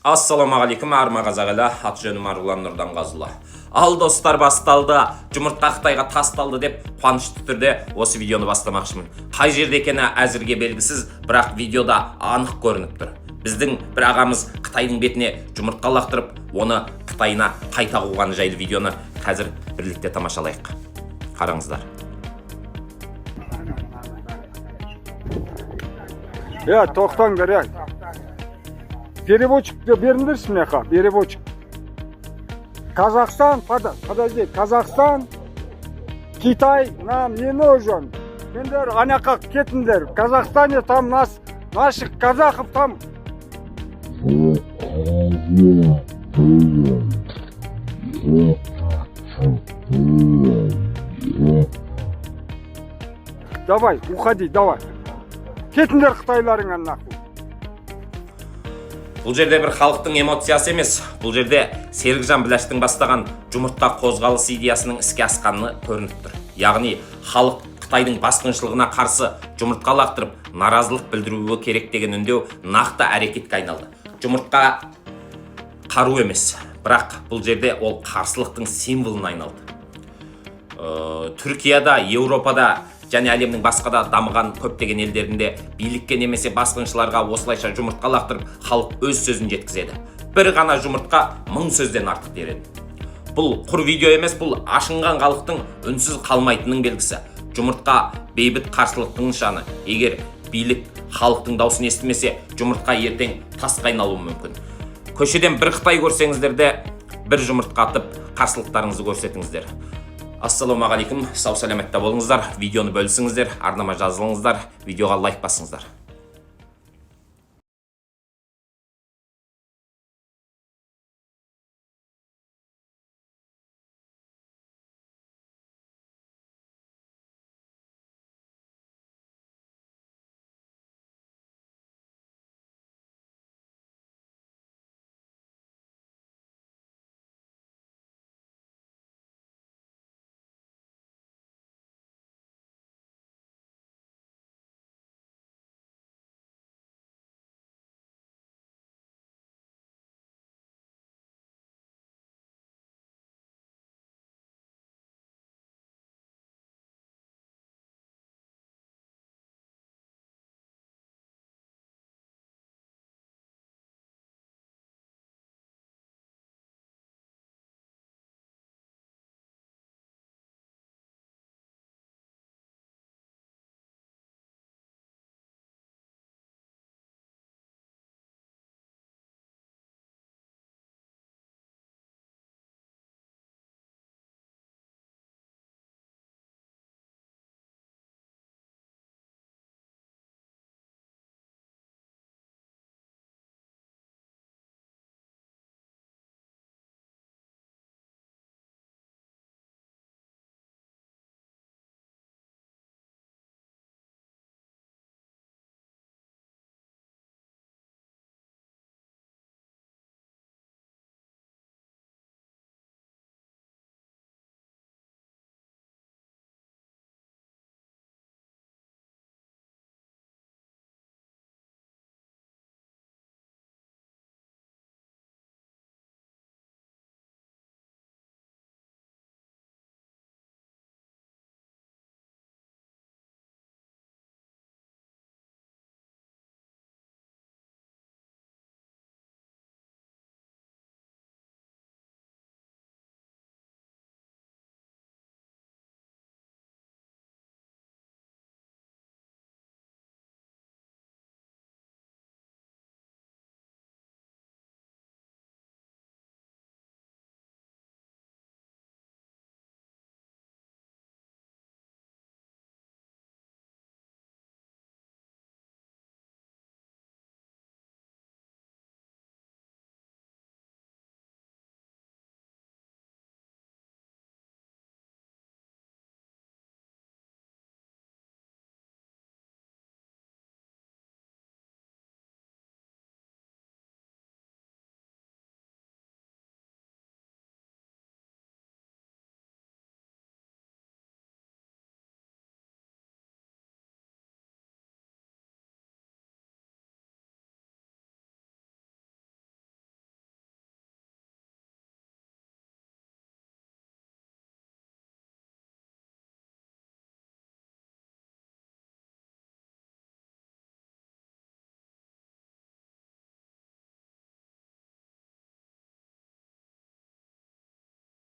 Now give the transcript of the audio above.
Ассаламағалейкум, арма қазақ елі, аты жөнім Арулан Нұрданғазыұлы. Ал достар, басталды, жұмыртқа Қытайға тасталды деп қуанышты түрде осы видеоны бастамақшымын. Қай жерде екені әзірге белгісіз, бірақ видеода анық көрініп тұр. Біздің бір ағамыз Қытайдың бетіне жұмыртқа лақтырып, оны Қытайына қайта қуғаны жайлы видеоны қазір бірлікте тамашалайық. Қараңыздар. Тоқтаңдар, переводчикті беріңдерші меқа, переводчик. Казахстан, подожди, Казахстан, Китай, нам не нужен. Сендер анаққа кетіңдер. В Казахстане там наших казахов там. Давай, уходи, давай. Кетіңдер Қытайларыңа нахуй. Бұл жерде бір халықтың эмоциясы емес, бұл жерде Серікжан Біләштің бастаған жұмыртқа қозғалысы идеясының іске асқаны көрініп тұр. Яғни халық Қытайдың басқыншылығына қарсы жұмыртқа лақтырып, наразылық білдіруі керек деген үндеу нақты әрекетке айналды. Жұмыртқа қару емес, бірақ бұл жерде ол қарсылықтың символына айналды. Түркияда, Еуропада және әлемнің басқада дамыған көптеген елдерінде билікке немесе басқыншыларға осылайша жұмыртқа лақтырып, халық өз сөзін жеткізеді. Бір ғана жұмыртқа 1000 сөзден артық дереді. Бұл құр видео емес, бұл ашынған халықтың үнсіз қалмайтынының белгісі. Жұмыртқа бейбіт қарсылықтың нышаны. Егер билік халықтың даусын естімесе, жұмыртқа ертең тасқа айналуы мүмкін. Көшеден бір Қытай көрсеңіздер де, бір жұмыртқа атып, қарсылықтарыңызды көрсетіңіздер. Ассаламағалейкум, сау саламатта болыңыздар, видеоны бөлісіңіздер, арнама жазылыңыздар, видеоға лайк басыңыздар.